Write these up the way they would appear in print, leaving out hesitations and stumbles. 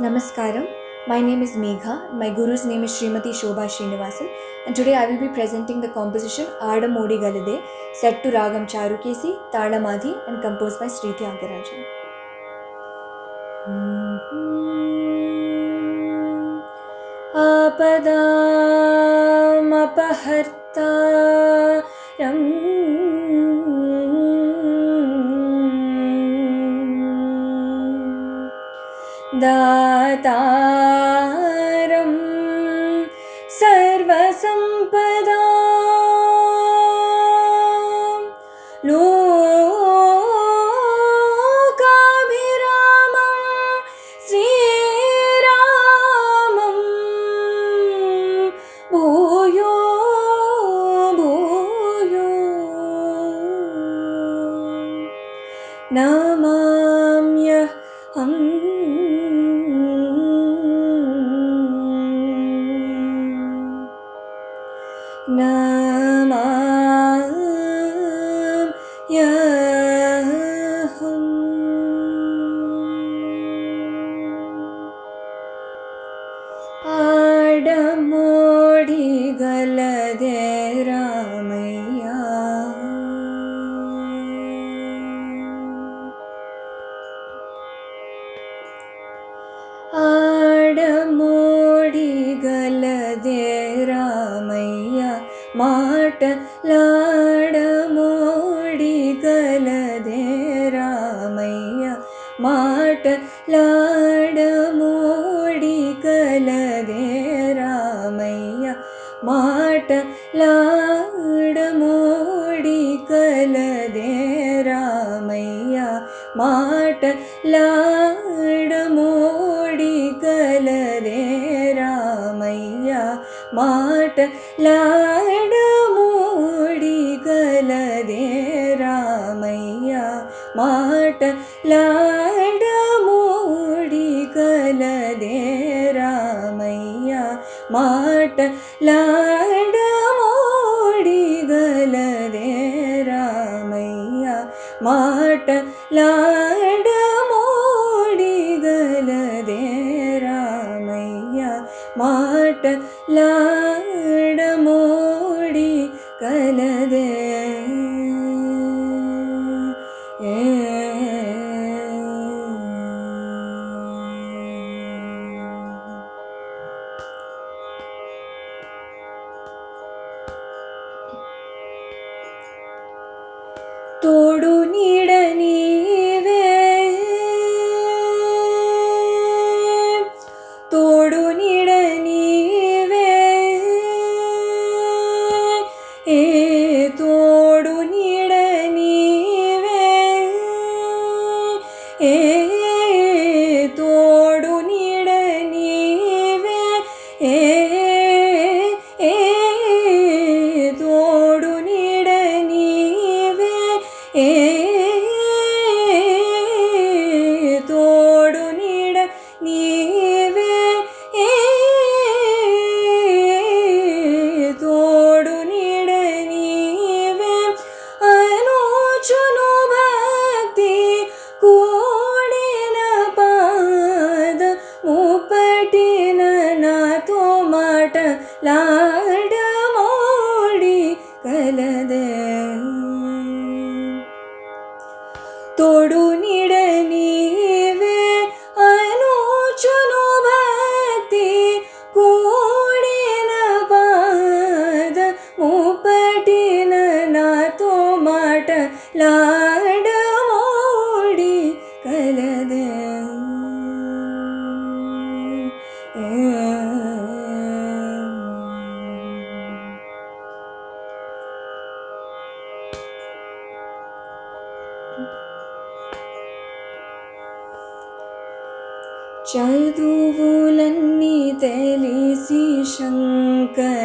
Namaskaram. My name is Megha. My guru's name is Srimati Shobha Srinivasan, and today I will be presenting the composition Aada Modi Galade, set to Ragam Charukesi, Talamadi, and composed by Sri Thyagaraja. Apadam apahartaram दातारं सर्वसंपदां लोकाभिरामं श्रीरामं भूयो भूयो नमाम्यहम् आडमोडी गलदे Ramaiah आडमोडी गलदे Ramaiah माटलाडमोडी गलदे Ramaiah माटलाडमोडी गलदे Ramaiah माटलाडमोडी गलदे Ramaiah माटलाडमोडी गलदे Ramaiah माटलाडमोडी गलदे Ramaiah माटलाडमोडी गलदे Ramaiah माटलाडमोडी गलदे Ramaiah माटलाडमोडी गलदे Ramaiah माटलाडमोडी गलदे तोडु need नीवे तोडु need नीवे ए तोडु need नीवे ए तोडु need नीवे ए तोडु need नीवे ए तोडु need नीवे ए तोडु need नीवे अनुचुनु भक्ति कूडिन पाद मुपटिन नातो माटलाडमोडी गलदे तोडु need नीवे अनुचुनु भक्ति कूडिन पाद मुपटिन नातो माटलाडमोडी गलदे చదువులన్నీ తెలిసి శంకరాక్షుడే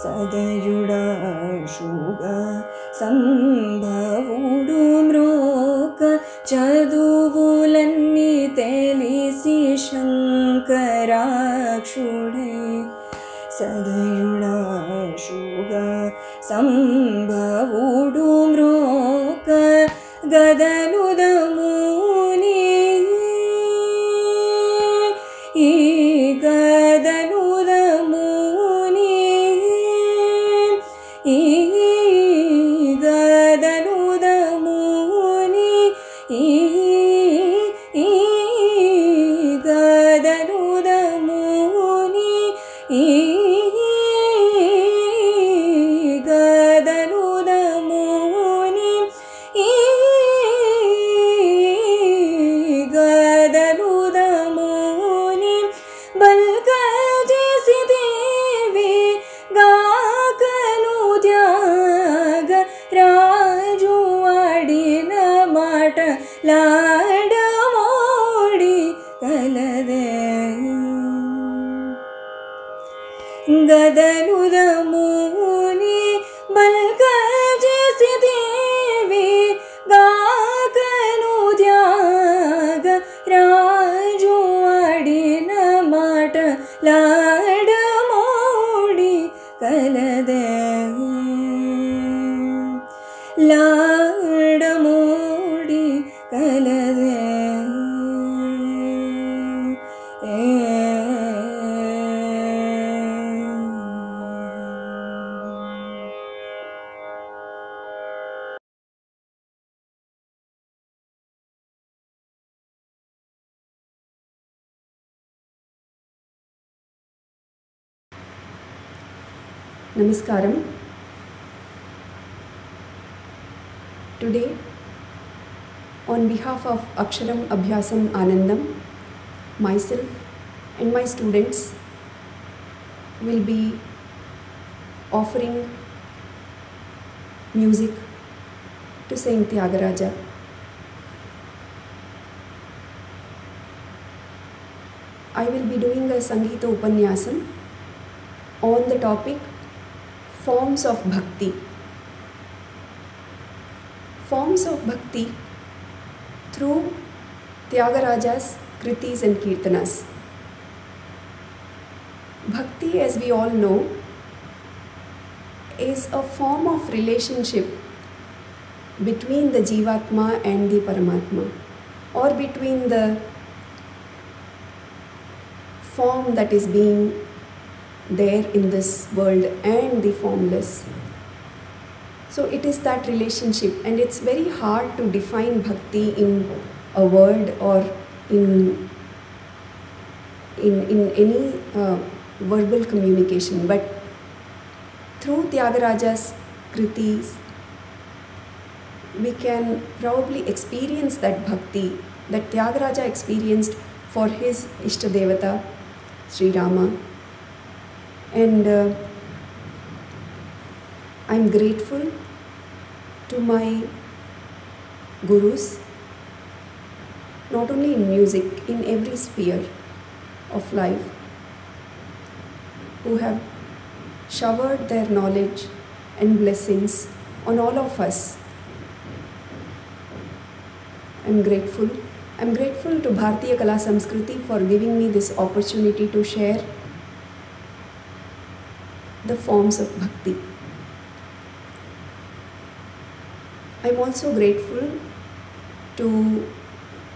సదయుడాక్షుగా సంభవుడు మ్రోక చదువులన్నీ తెలిసి శంకరాక్షుడై సదయుడాశుగా సంభవుడు మ్రోక గదనుదముని ఈ గదనుదముని ఈ గదనుదముని ఈ గదనుదముని ఈ గదనుదముని ఈ గదనుదముని బల్కజేసి దేవి గాకను త్యాగ రాజు ఆడిన మాట లాడమోడి కలదే గదనుదముని బల్కజేసి దేవి గాకను త్యాగ రాజు ఆడిన మాట లాడమోడి కలదే లాడమోడి కలదే Namaskaram. Today, on behalf of Aksharam Abhyasam Anandam, myself and my students will be offering music to Saint Thyagaraja. I will be doing a Sangeetha Upanyaasam on the topic Forms of Bhakti. Forms of Bhakti through Tyagaraja's Kritis and Kirtanas. Bhakti, as we all know, is a form of relationship between the Jivatma and the Paramatma, or between the form that is being there in this world and the formless. So it is that relationship, and it's very hard to define bhakti in a word or in any verbal communication. But through Tyagaraja's Kritis, we can probably experience that bhakti that Tyagaraja experienced for his Ishtadevata, Sri Rama. And I'm grateful to my gurus, not only in music, in every sphere of life, who have showered their knowledge and blessings on all of us. I'm grateful. I'm grateful to bharatiyakalasamskruti for giving me this opportunity to share the forms of bhakti. I'm also grateful to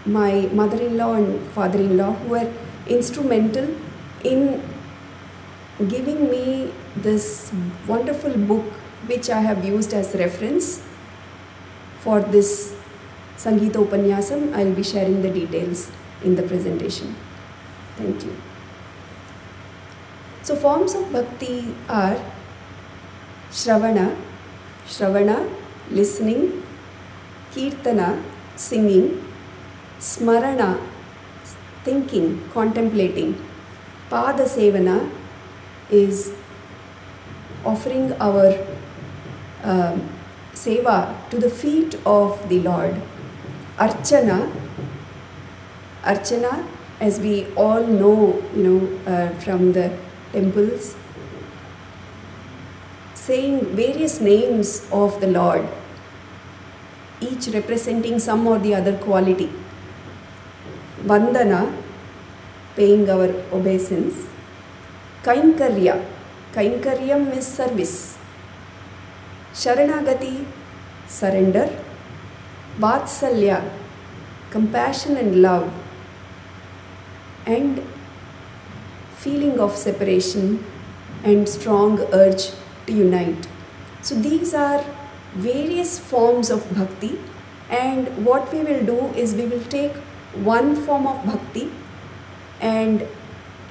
my mother-in-law and father-in-law, who were instrumental in giving me this wonderful book, which I have used as reference for this Sangeetha Upanyaasam. I'll be sharing the details in the presentation. Thank you. So forms of bhakti are Shravana, listening, Kirtana, singing, SmaraNa, thinking, contemplating, pAdasEvan is offering our seva to the feet of the Lord. Archana, as we all know, from the temples, saying various names of the Lord. each representing some or the other quality. Vandana, paying our obeisance. Kainkarya, Kainkaryam is service. Saranagathi, surrender. Vatsalya, compassion and love. And feeling of separation and strong urge to unite. So these are various forms of bhakti, and what we will do is we will take one form of bhakti and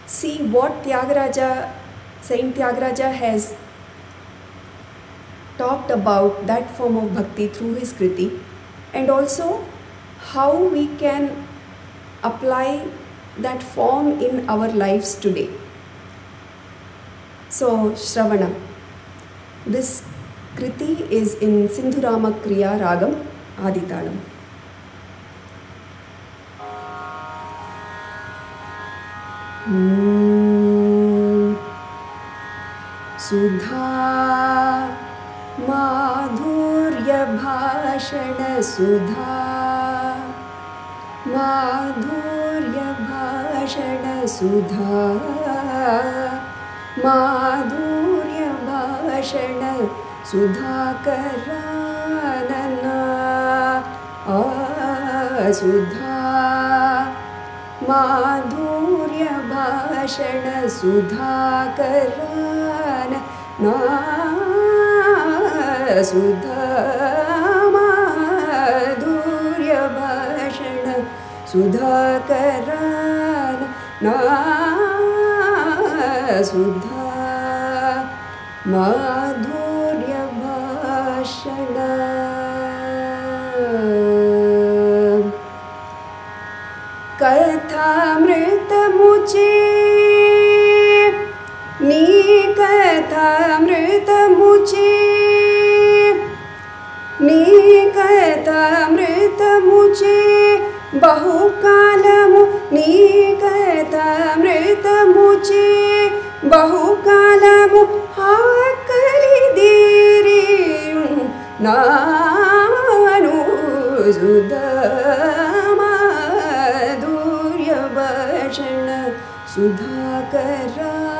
see what Saint Thyagaraja has talked about that form of bhakti through his Kriti, and also how we can apply that form in our lives today. So, Shravana. This Kriti is in Sindhurama Kriya Ragam Aditalam. Sudha Madhurya Bhashana Sudha Madhurya Bhashana Sudha Madhurya Bhashana Sudha Karanana Sudha Madhurya Bhashana Sudha Karana Sudha Madhurya Bhashana Sudha Karana Sudha Madhurya Bhashana. Kathamrita Muche Ni Kathamrita Muche Ni Kathamrita Muche Bahukalamu Ni Kathamrita Muche Bahukalamu Hakalidiri Nanu Sudha Sudha Karanana.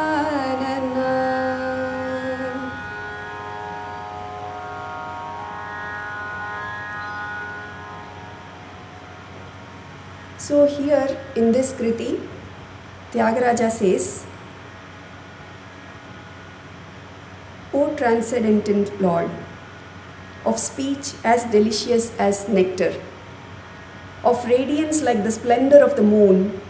So here in this Kriti, Tyagaraja says, O transcendental Lord, of speech as delicious as nectar, of radiance like the splendor of the moon,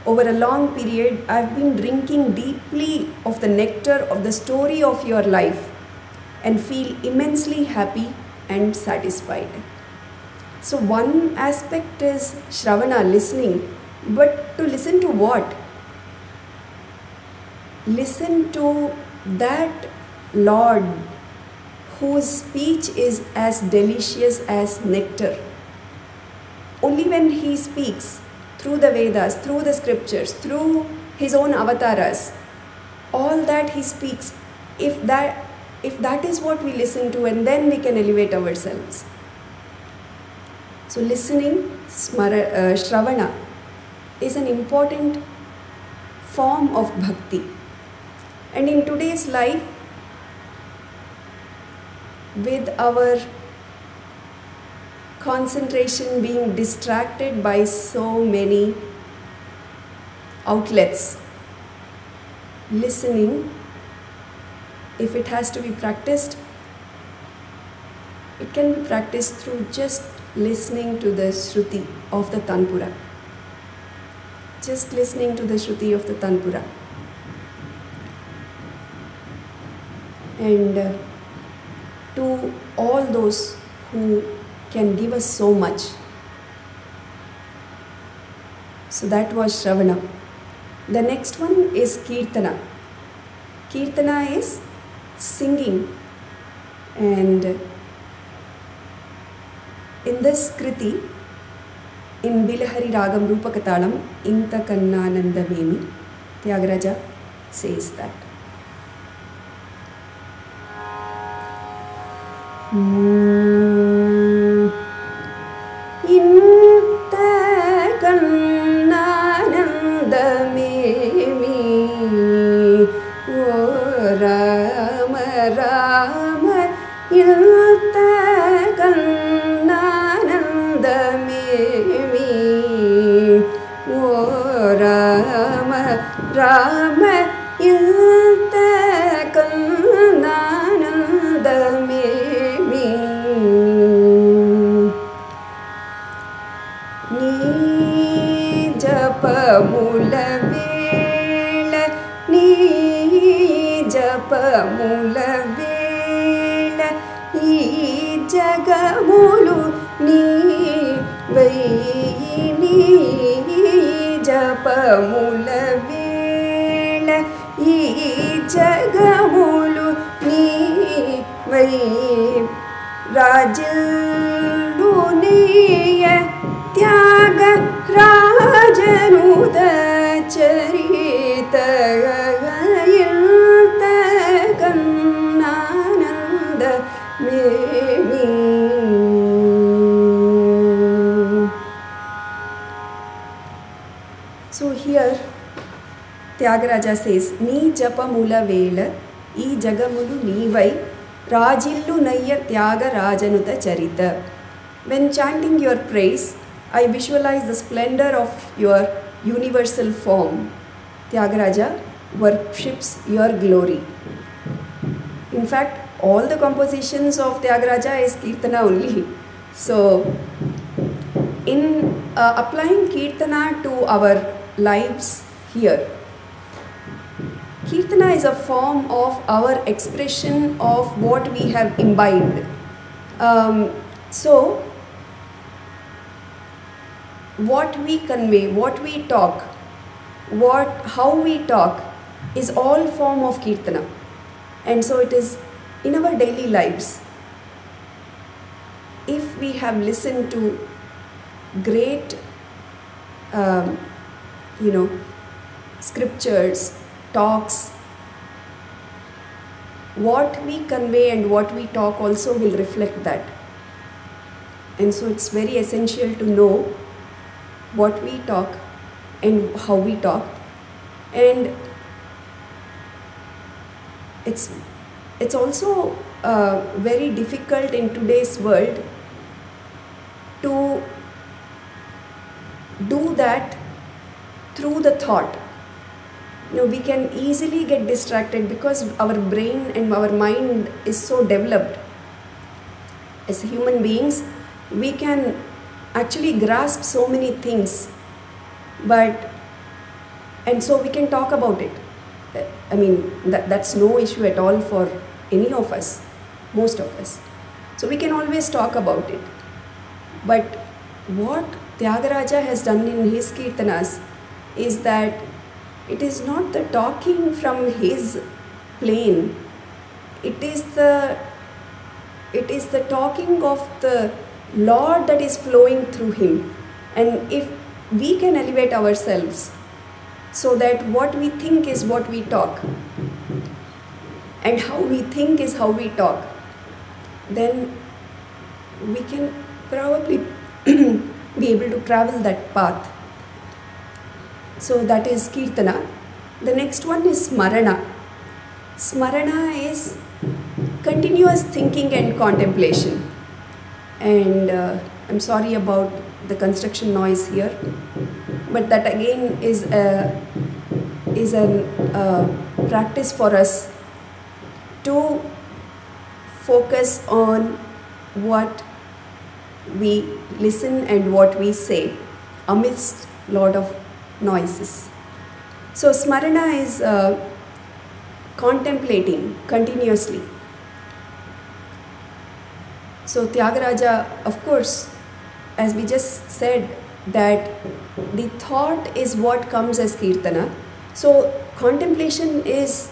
over a long period, I have been drinking deeply of the nectar of the story of your life and feel immensely happy and satisfied. So one aspect is Shravana, listening, but to listen to what? Listen to that Lord whose speech is as delicious as nectar. Only when he speaks, through the Vedas, through the scriptures, through his own avatars, all that he speaks, if that is what we listen to, and then we can elevate ourselves. So listening, Shravana, is an important form of bhakti. And in today's life, with our concentration being distracted by so many outlets, listening, if it has to be practiced, it can be practiced through just listening to the Shruti of the Tanpura. Just listening to the Shruti of the Tanpura. And to all those who can give us so much. So that was Shravana. The next one is Kirtana. Kirtana is singing, and in this Kriti, in Bilahari Ragam Rupakatalam, Inta Kannananda Vemi, Tyagaraja says that. kannanandamemi O Rama Rama ilta kannanandamemi O Rama Rama ilta kannanandamemi Ni japamula vela Ni japamula vela Ee jagamulu ni vaini japamula vela Ee jagamulu ni vai Rajiluniya Thyagaraja Charita Ilta kannananda memi So here Tyagaraja says, Ni japamula vela, E jagamulu nivai, Rajillu nayya Thyagarajanuta charita. When chanting your praise, I visualize the splendor of your universal form. Tyagaraja worships your glory. In fact, all the compositions of Tyagaraja is Kirtana only. So, in applying Kirtana to our lives here, Kirtana is a form of our expression of what we have imbibed. So, what we convey, what we talk, how we talk is all form of Kirtana. And so it is in our daily lives. If we have listened to great, scriptures, talks, what we convey and what we talk also will reflect that. And so it's very essential to know what we talk and how we talk. And it's also very difficult in today's world to do that through the thought. We can easily get distracted because our brain and our mind is so developed. As human beings, we can actually grasp so many things, and so we can talk about it. I mean, that's no issue at all for any of us, most of us. So we can always talk about it. But what Tyagaraja has done in his Kirtanas is that it is not the talking from his plane. It is the talking of the Lord that is flowing through him. And if we can elevate ourselves so that what we think is what we talk and how we think is how we talk, then we can probably be able to travel that path. So that is Kirtana. The next one is SmaraNa. SmaraNa is continuous thinking and contemplation. And I'm sorry about the construction noise here, but that again is a practice for us to focus on what we listen and what we say amidst a lot of noises. So SmaraNa is contemplating continuously. So Tyagaraja, of course, as we just said, that the thought is what comes as Kirtana. So contemplation is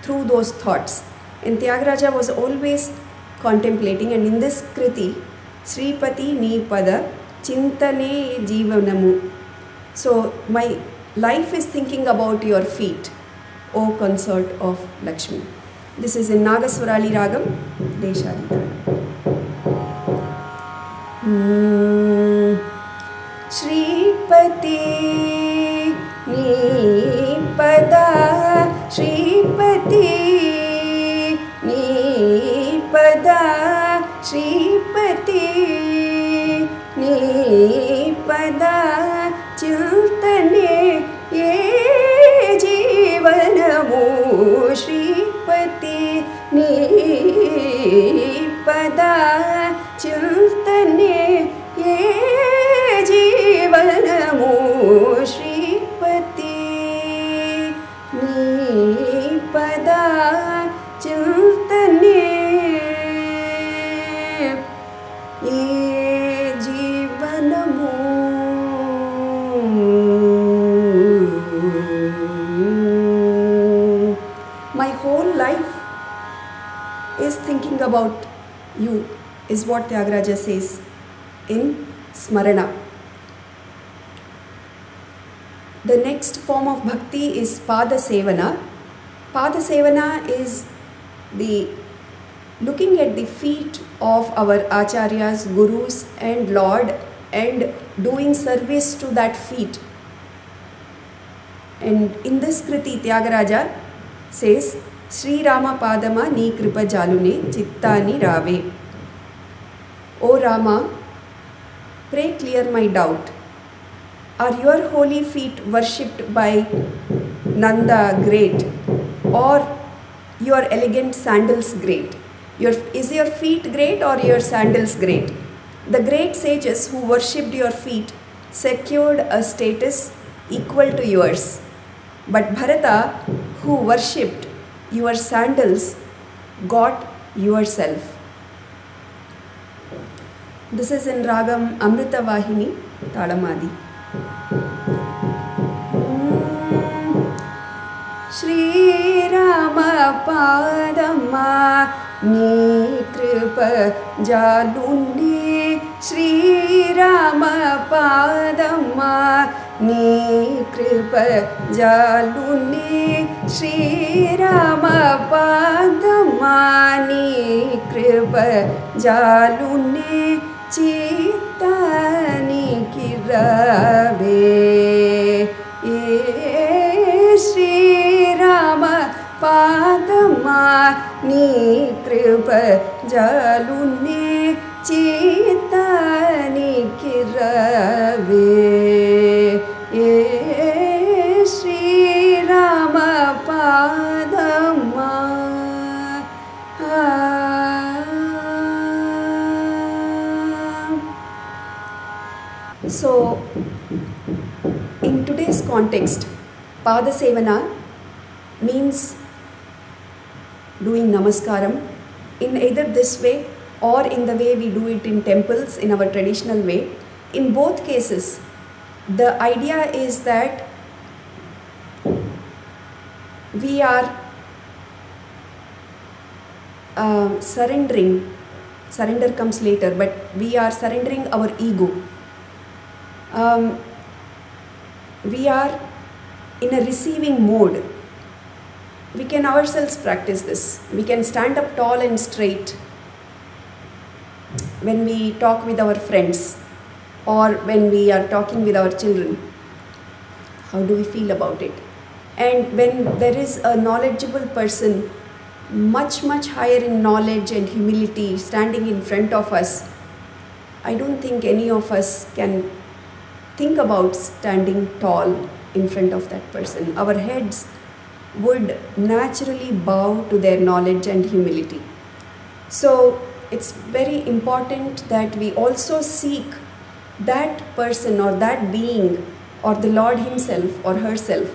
through those thoughts. And Tyagaraja was always contemplating, and in this Kriti, Sripati Nipada Chintane Jivanamu. So my life is thinking about your feet, O consort of Lakshmi. This is in Nagaswarali Ragam, Deshaditana. Shri Shripati Nipada Shripati Nipada Shripati Nipada Chintane Ye Jeevanamu Shripati Nipada Chintane Ye Jeevanamu Shripati Nipada Chintane Ye Jeevanamu. My whole life is thinking about you, is what Thyagaraja says in SmaraNa. The next form of bhakti is pAdasEvana. pAdasEvana is the looking at the feet of our acharyas, gurus and Lord and doing service to that feet. And in this Kriti, Thyagaraja says, Sri Rama Padama ni kripa jalune chittani rave. O Rama, pray clear my doubt. Are your holy feet worshipped by Nanda great, or your elegant sandals great? Is your feet great or your sandals great? The great sages who worshipped your feet secured a status equal to yours. But Bharata, who worshipped your sandals, got yourself. This is in Ragam Amrita Vahini, Talamadi. Sri Rama Padama Ni Kripa Jaluni, Sri Rama Padama Ni Kripa Jaluni, Sri Rama Padama Ni Kripa Jaluni, Chittani Kirave. Sri Rama Padama Ni Kripa Jaluni, Chittani Kirave. Sri Rama Padama. So, in today's context, pAdasEvana means doing namaskaram in either this way or in the way we do it in temples in our traditional way. In both cases, the idea is that we are surrendering. Surrender comes later, but we are surrendering our ego. We are in a receiving mode. We can ourselves practice this. We can stand up tall and straight when we talk with our friends or when we are talking with our children. How do we feel about it? And when there is a knowledgeable person, much higher in knowledge and humility, standing in front of us, I don't think any of us can think about standing tall in front of that person. Our heads would naturally bow to their knowledge and humility. So it's very important that we also seek that person or that being or the Lord himself or herself,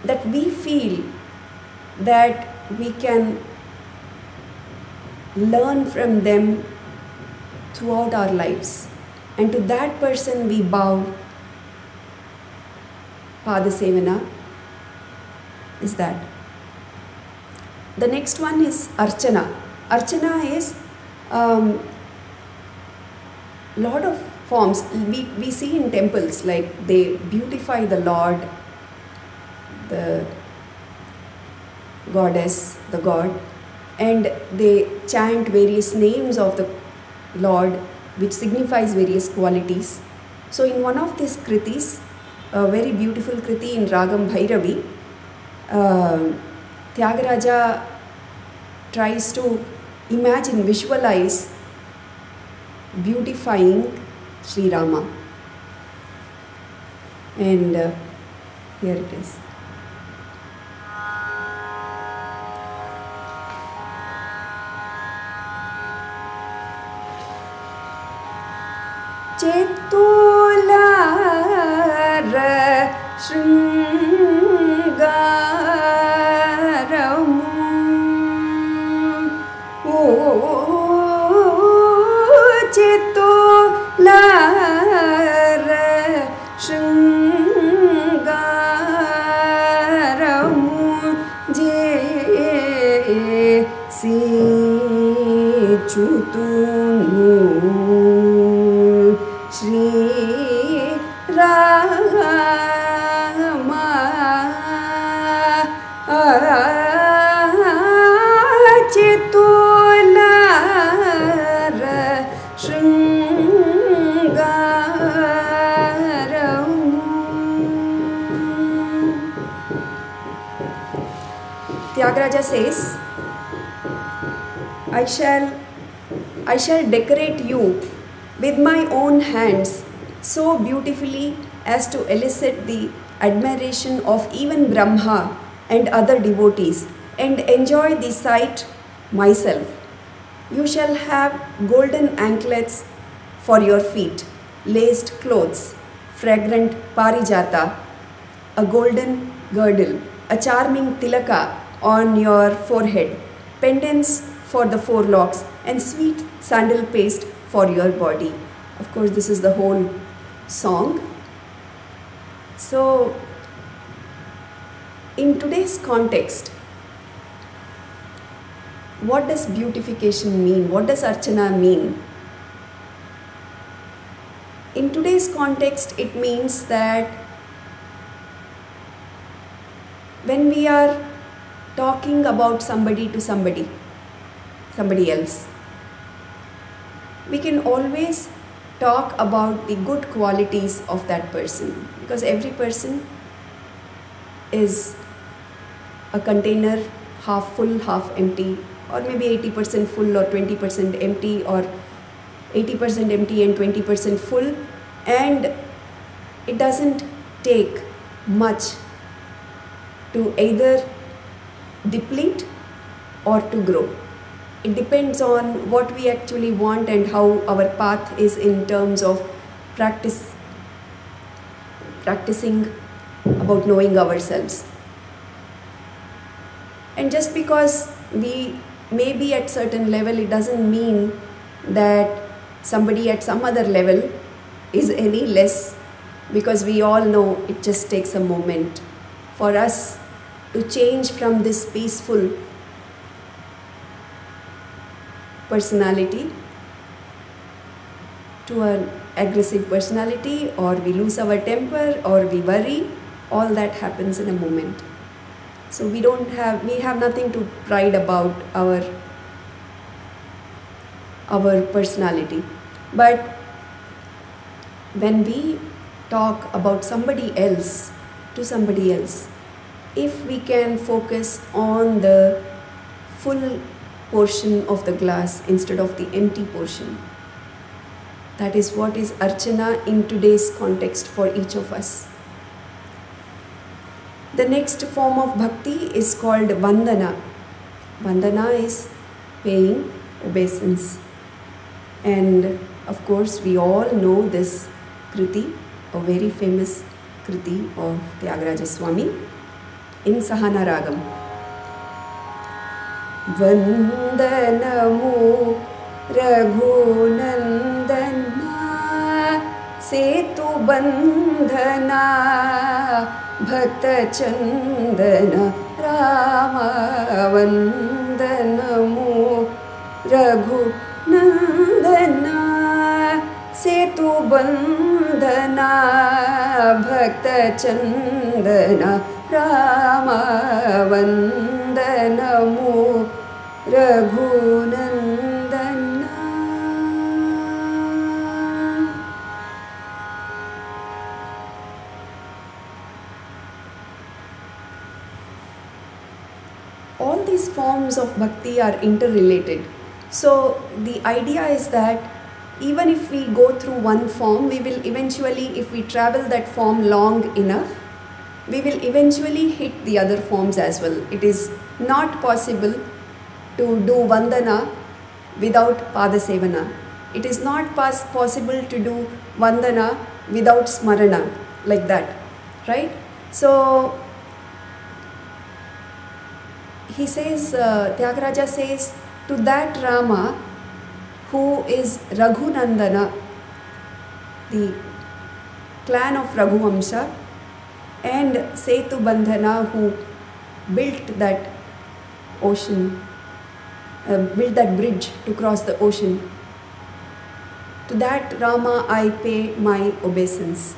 that we feel that we can learn from them throughout our lives. And to that person we bow. pAdasEvana is that. The next one is Archana. Archana is lot of forms. We see in temples, like they beautify the Lord, the goddess, the god, and they chant various names of the Lord which signifies various qualities. So in one of these kritis, a very beautiful kriti in Ragam Bhairavi, Thyagaraja tries to imagine, visualize beautifying Sri Rama. And here it is. Chetulara Sringaramu Chetulara Sringaramu Je Si Chutunu Sri Rama Chetulara Sringaramu. Thyagaraja says, I shall decorate you with my own hands so beautifully as to elicit the admiration of even Brahma and other devotees, and enjoy the sight myself. You shall have golden anklets for your feet, laced clothes, fragrant parijata, a golden girdle, a charming tilaka on your forehead, pendants for the forelocks, and sweet sandal paste for your body. Of course, this is the whole song. So, in today's context, what does beautification mean? What does Archana mean? In today's context, it means that when we are talking about somebody to somebody else, we can always talk about the good qualities of that person, because every person is a container, half full, half empty, or maybe 80% full or 20% empty, or 80% empty and 20% full, and it doesn't take much to either deplete or to grow. It depends on what we actually want and how our path is in terms of practicing about knowing ourselves. And just because we may be at certain level, it doesn't mean that somebody at some other level is any less, because we all know it just takes a moment for us to change from this peaceful personality to an aggressive personality, or we lose our temper, or we worry. All that happens in a moment. So we have nothing to pride about our personality. But when we talk about somebody else to somebody else, if we can focus on the full portion of the glass instead of the empty portion, that is what is Archana in today's context for each of us. The next form of bhakti is called Vandana. Vandana is paying obeisance. And of course, we all know this kriti, a very famous kriti of Thyagaraja Swami in Sahana Ragam. Vandanamu Raghunandana Setu Bandhana Bhakta Chandana Rama Vandanamu Raghunandana Setu Bandhana Bhakta Chandana Rama Vandanamu Raghunandana. these forms of bhakti are interrelated. So the idea is that even if we go through one form, we will eventually, if we travel that form long enough, we will eventually hit the other forms as well. It is not possible to do Vandana without pAdasEvana. It is not possible to do Vandana without SmaraNa, like that, right? So he says, Thyagaraja says, to that Rama who is Raghunandana, the clan of Raghuvamsha, and Setu Bandhana, who built that ocean, built that bridge to cross the ocean. To that Rama I pay my obeisance.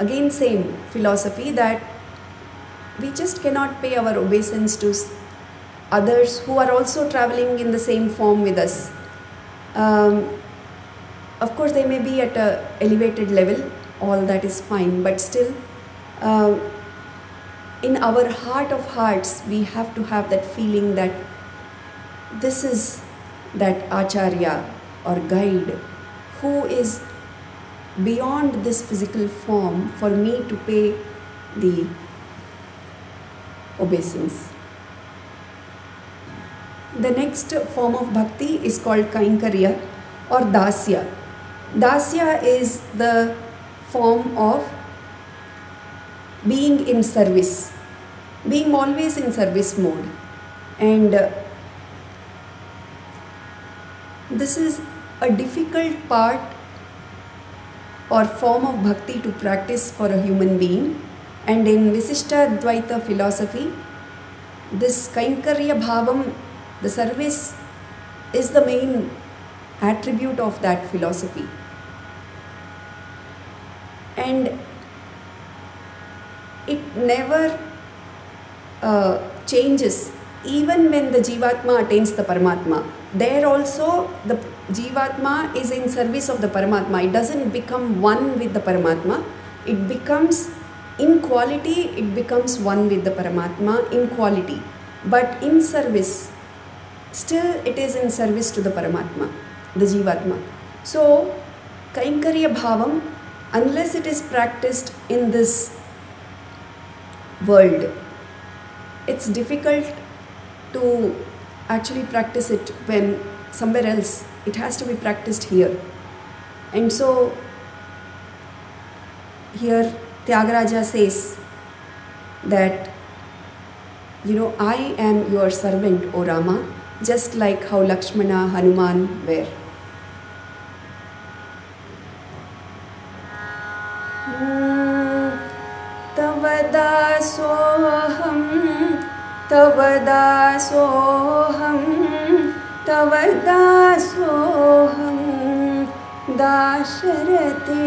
Again, same philosophy that we just cannot pay our obeisance to others who are also traveling in the same form with us. Of course, they may be at an elevated level, all that is fine, but still, in our heart of hearts, we have to have that feeling that this is that Acharya or guide who is beyond this physical form for me to pay the obeisance. The next form of bhakti is called Kaikarya or Dasya. Dasya is the form of being in service, being always in service mode. And this is a difficult part or form of bhakti to practice for a human being. And in Visishtadvaita philosophy, this Kaikarya Bhavam, the service, is the main attribute of that philosophy. And it never changes even when the Jivatma attains the Paramatma. There also the Jivatma is in service of the Paramatma. It doesn't become one with the Paramatma. It becomes, in quality, it becomes one with the Paramatma in quality. But in service, still it is in service to the Paramatma, the Jivatma. So, Kaikarya Bhavam, unless it is practiced in this world, it's difficult to actually practice it when somewhere else. It has to be practiced here. And so, here Thyagaraja says that, I am your servant, O Rama, just like how Lakshmana, Hanuman were. Tavadasoham, Tavadasoham, Tavadasoham, Dasharate,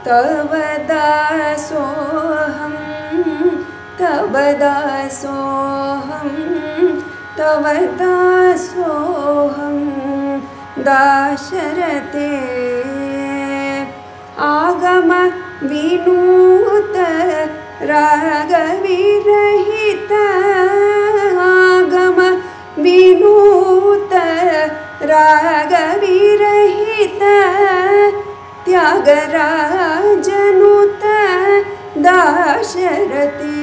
Tavadasoham, Tavadasoham, Tavadasoham, Dasharate, Agama Vinuta Ragavirahita, Agama Vinuta Ragavirahita, Tyagarajanuta Dasharate,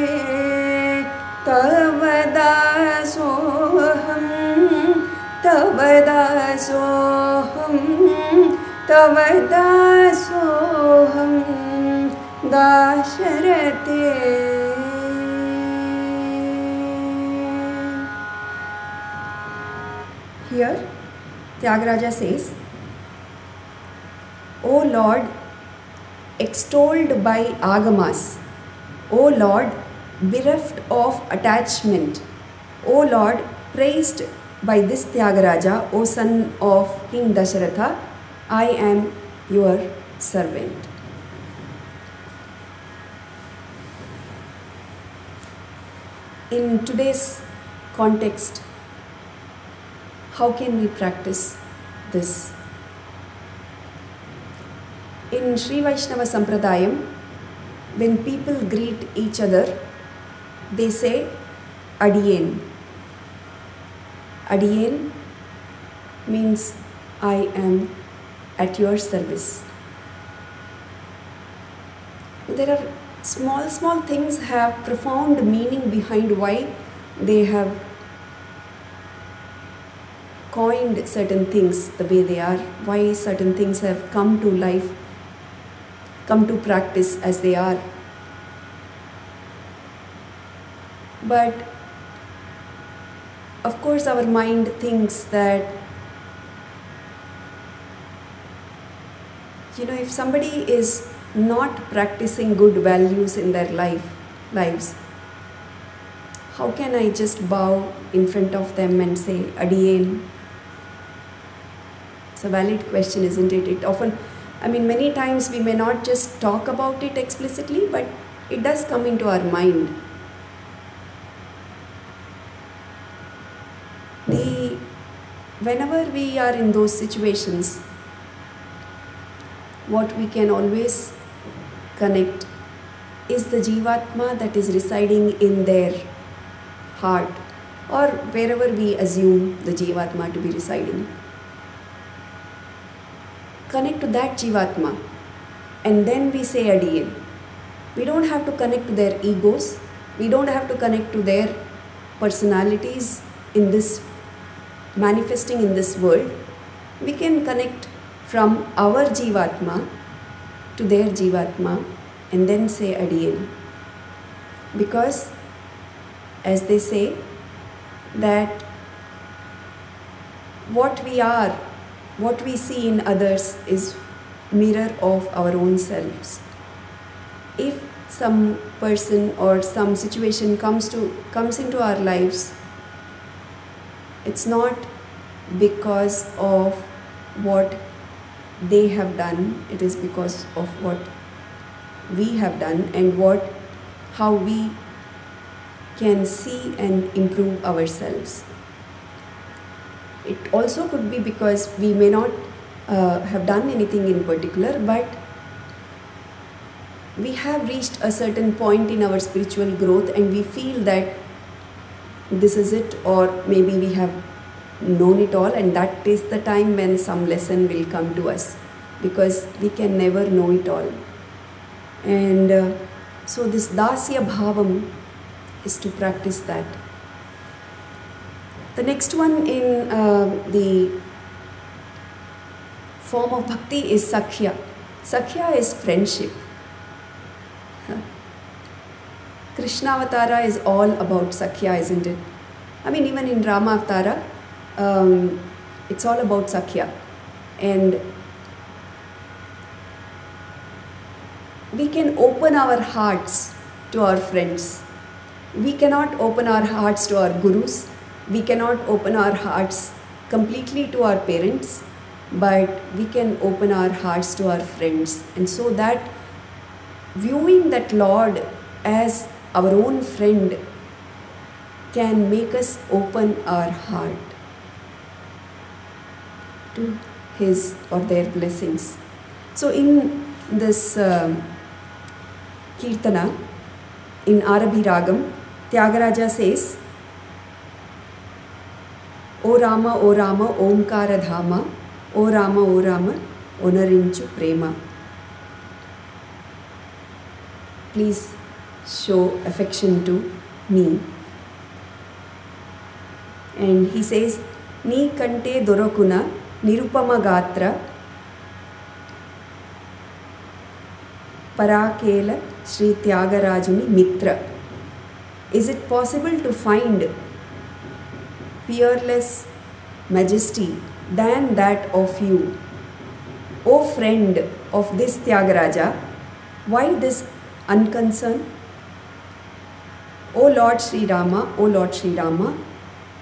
Tavadasoham, Tavadasoham, Tavadasoham, Dasharate. Here, Thyagaraja says, O Lord, extolled by Agamas, O Lord, bereft of attachment, O Lord, praised by this Thyagaraja, O son of King Dasharatha, I am your servant. In today's context, how can we practice this? In Sri Vaishnava Sampradayam, when people greet each other, they say Adiyen. Adiyen means I am at your service. There are small things have profound meaning behind why they have coined certain things the way they are, why certain things have come to life, come to practice as they are. But of course our mind thinks that, if somebody is not practicing good values in their lives, how can I just bow in front of them and say Adiyen? It's a valid question, isn't it? It often, many times we may not just talk about it explicitly, but it does come into our mind. Whenever we are in those situations, what we can always connect is the Jivatma that is residing in their heart, or wherever we assume the Jivatma to be residing. Connect to that Jivatma, and then we say Adiyen. We don't have to connect to their egos, we don't have to connect to their personalities in this manifesting in this world. We can connect from our Jivatma to their Jivatma and then say Adiyen. Because as they say that what we are, what we see in others is mirror of our own selves. If some person or some situation comes into our lives, it's not because of what they have done, it is because of what we have done and how we can see and improve ourselves. It also could be because we may not have done anything in particular, but we have reached a certain point in our spiritual growth and we feel that this is it, or maybe we have known it all, and that is the time when some lesson will come to us, because we can never know it all. And so this dasya bhavam is to practice that. The next one in the form of bhakti is sakhya. Sakhya is friendship. Krishna Avatara is all about sakhya, isn't it? Even in Rama Avatara, it's all about sakhya. And we can open our hearts to our friends. We cannot open our hearts to our gurus. We cannot open our hearts completely to our parents, but we can open our hearts to our friends. And so that viewing that Lord as our own friend can make us open our heart to his or their blessings. So in this Kirtana, in Arabhi Ragam, Thyagaraja says, O Rama, Omkara Dhama, O Rama, Onarinchu Prema. Please show affection to me. And he says, Ni Kante Dorokuna, Nirupama Gatra, Parakela Sri Thyagaraja Mitra. Is it possible to find peerless majesty than that of you? O friend of this Thyagaraja, why this unconcern? O Lord Sri Rama, O Lord Sri Rama,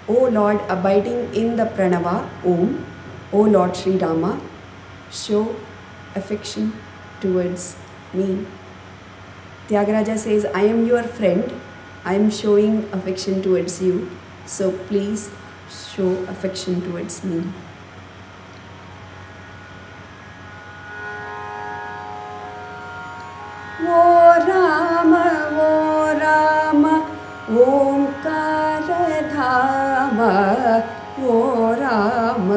O Lord abiding in the Pranava, Om, O Lord Sri Rama, show affection towards me. Thyagaraja says, I am your friend, I am showing affection towards you, so please show affection towards me. O Rama, ओंकारधामा O Ram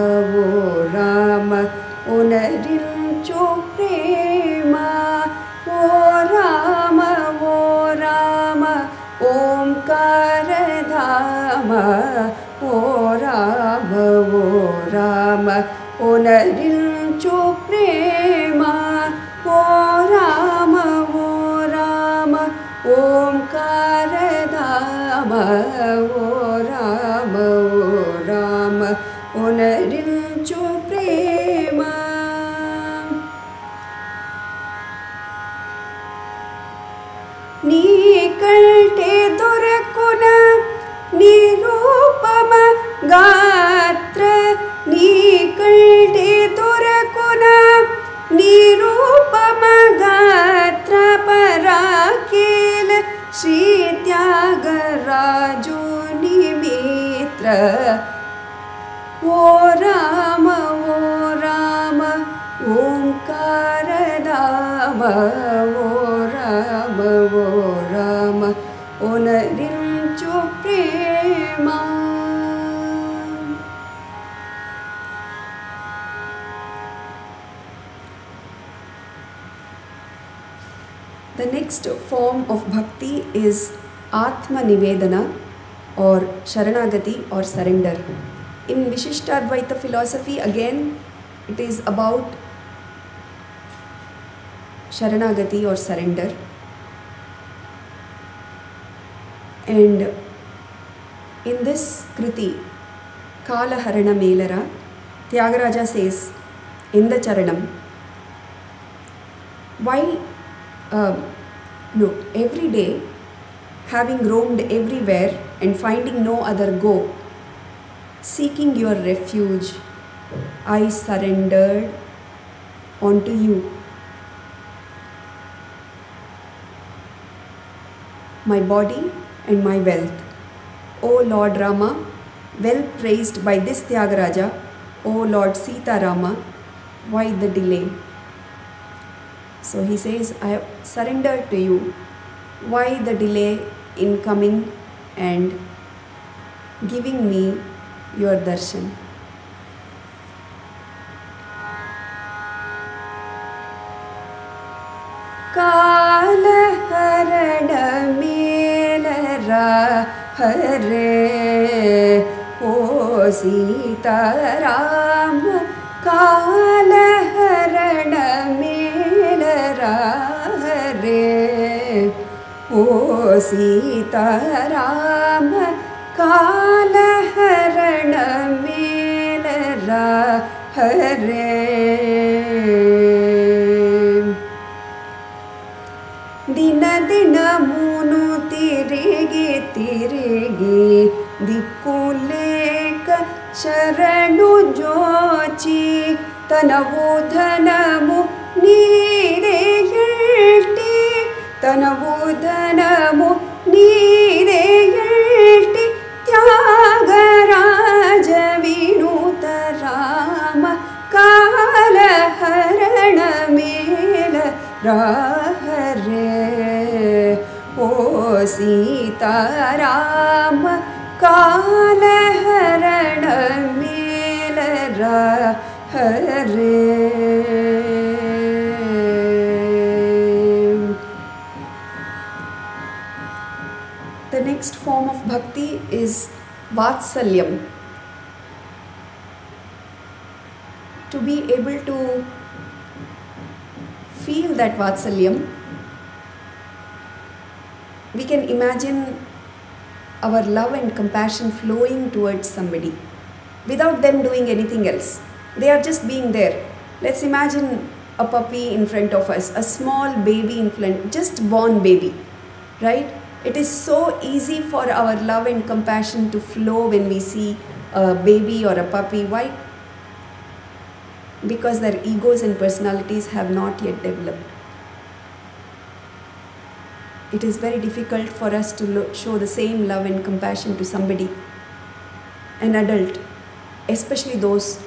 उनरिंचो Prema O Ram ओंकारधामा O Ram उनरिंचो Prema O Ram ओंकारधामा O Ram उनरिंचो Prema knee Kunte दोरकुन Nirupam गात्र knee Kunte दोरकुन Nirupam गात्र पराकेल Shri त्यागराजो निमित्र O Ram ओंकारधाम O Ram उनरिंचो Prema The next form of bhakti is Atmanivedana or Saranagathi or surrender. In Vishishtadvaita philosophy, again, it is about Saranagathi or surrender. And in this Kruti, Kala Harana Melara, Thyagaraja says in the Charanam, why every day, having roamed everywhere and finding no other go, seeking your refuge, I surrendered unto you. My body and my wealth. O Lord Rama, well praised by this Thyagaraja, O Lord Sita Rama, why the delay? So he says, I have surrendered to you. Why the delay in coming and giving me your darshan? Kala harana melara hare O Sita Rama Kala harana melara hare O Sita Rama Kala harana melara hare Dina dina munu tirigi dikuleka sharanu jochi tanavu dhanamu neere yelti tanavu dhanamu neere yelti Thyagaraja vinuta Rama Kala harana mela Rahare O Sita Rama Kala harana mela Rahare. The next form of bhakti is Vatsalyam. To be able to feel that Vatsalyam, we can imagine our love and compassion flowing towards somebody without them doing anything else. They are just being there. Let's imagine a puppy in front of us, a small baby in front, just born baby, right? It is so easy for our love and compassion to flow when we see a baby or a puppy. Why? Because their egos and personalities have not yet developed. It is very difficult for us to show the same love and compassion to somebody, an adult, especially those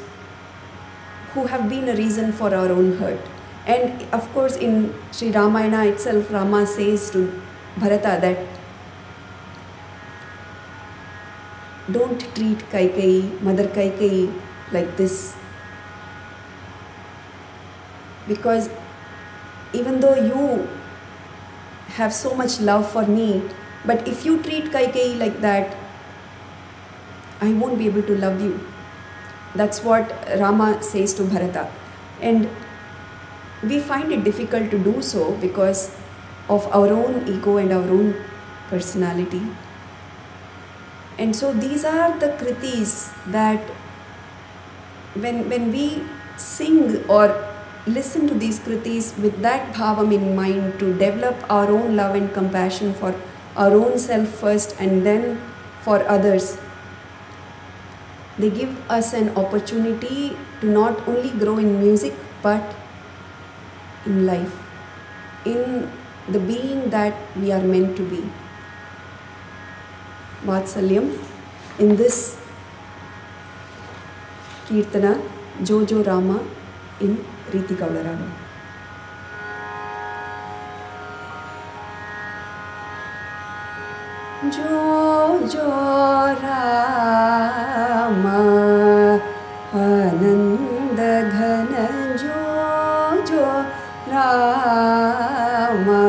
who have been a reason for our own hurt. And of course in Sri Ramayana itself, Rama says to Bharata that don't treat Kaikeyi, Mother Kaikeyi, like this. Because even though you have so much love for me, but if you treat Kaikeyi like that, I won't be able to love you. That's what Rama says to Bharata. And we find it difficult to do so because of our own ego and our own personality. And so these are the kritis that when we sing or listen to these kritis with that bhavam in mind, to develop our own love and compassion for our own self first and then for others, they give us an opportunity to not only grow in music but in life, in the being that we are meant to be. Vatsalyam, in this Kirtana, Jojo Rama in Riti Gaudaraga. Jojo Rama Ananda Ghana, Jojo Rama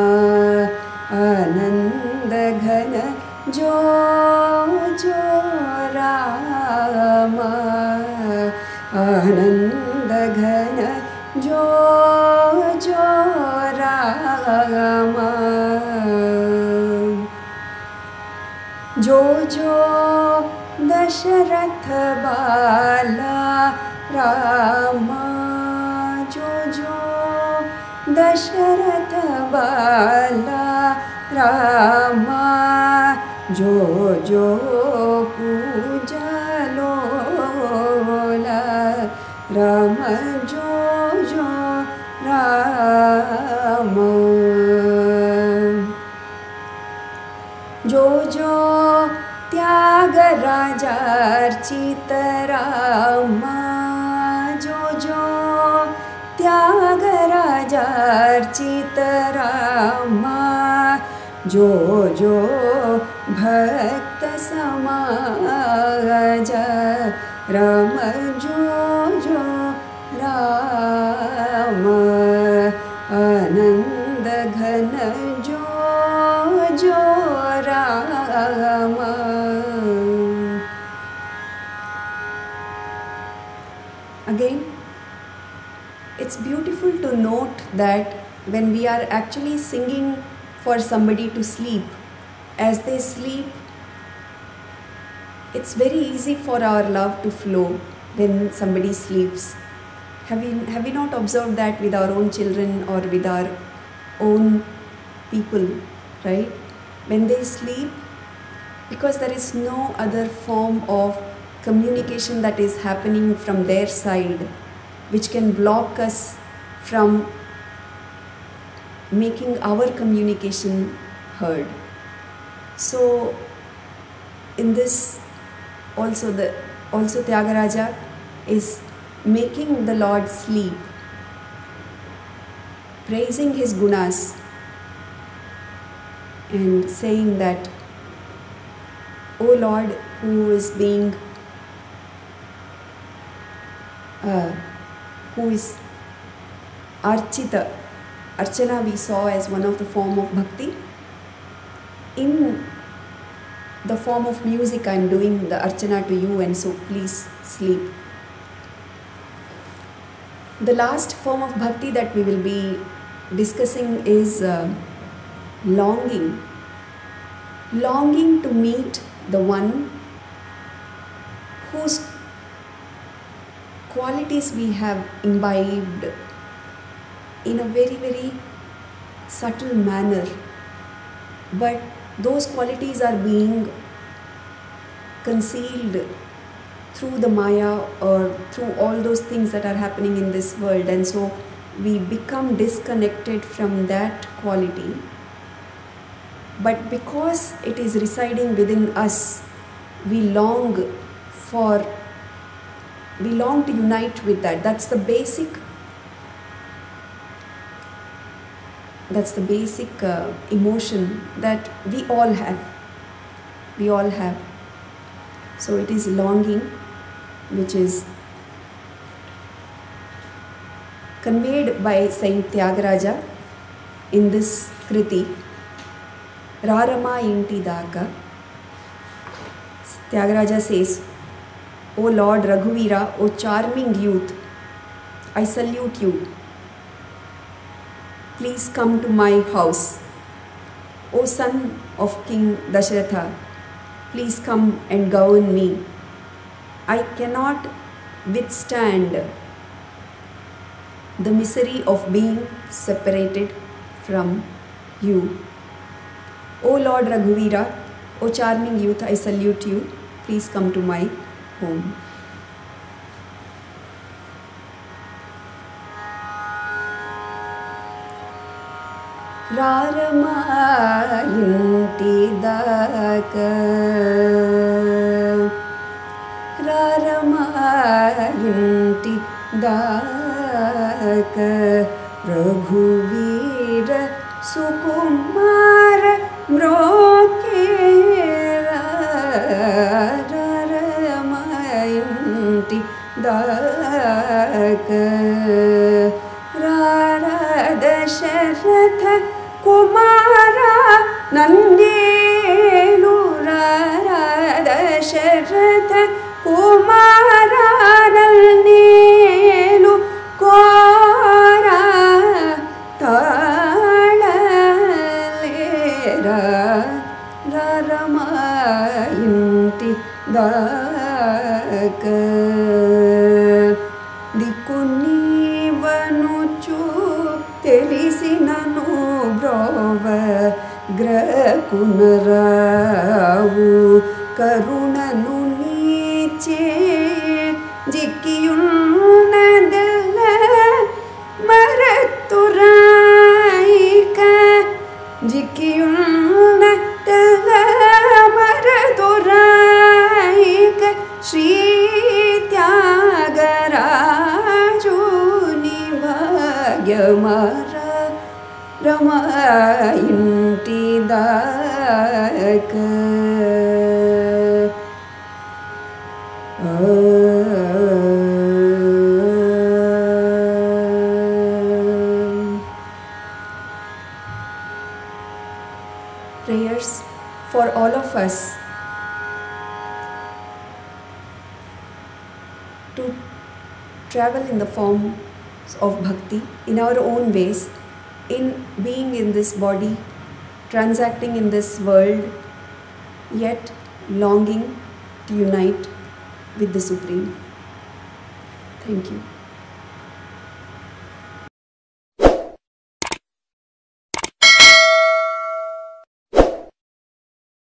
Ananda Ghana, Jojo Rama Ananda Ghana, Jojo Rama. Jojo Dasharatha Bala Rama, Jojo Dasharatha Bala Rama, Jojo Pujalola Rama, Jojo Rama. Jojo Thyagaraja Archana, Jojo Thyagaraja Archana, Jojo Bhakta Samaja Rama, Jojo Rama Ananda Ghana, Jojo Rama. Again, it's beautiful to note that when we are actually singing for somebody to sleep, as they sleep, it's very easy for our love to flow when somebody sleeps. Have we not observed that with our own children or with our own people, right? When they sleep, because there is no other form of communication that is happening from their side which can block us from making our communication heard. So in this also Thyagaraja is making the Lord sleep, praising his gunas and saying that, O Lord, who is being who is Archita. Archana we saw as one of the form of bhakti. In the form of music I am doing the Archana to you, and so please sleep. The last form of bhakti that we will be discussing is longing. Longing to meet the one whose qualities we have imbibed in a very, very subtle manner, but those qualities are being concealed through the Maya or through all those things that are happening in this world, and so we become disconnected from that quality. But because it is residing within us, we long to unite with that. That's the basic emotion that we all have. So it is longing which is conveyed by Saint Thyagaraja in this Kriti, Rarama Inti Daka. Thyagaraja says, O Lord Raghuvira, O charming youth, I salute you. Please come to my house. O son of King Dasharatha, please come and govern me. I cannot withstand the misery of being separated from you. O Lord Raghuvira, O charming youth, I salute you. Please come to my home. Rarama inti daka, Rarama inti daka, Raghuvira Sukumara Mrokera, Rarama inti daka, Rara Dasharatha Kumara Nandelu, Rara Dasharatha Kumara Nandelu, Kora Talalera, Rarama inti daka, Dikunivanuchu Telisinanu Brova Grakunaravu Karunanu Niche Jikiyunadella Maraturaika, Jikiyunadella Maraturaika, Sri Thyagaraja Aradhana Rama inti daka. Prayers for all of us to travel in the form of bhakti in our own ways, in being in this body, transacting in this world, yet longing to unite with the Supreme. Thank you.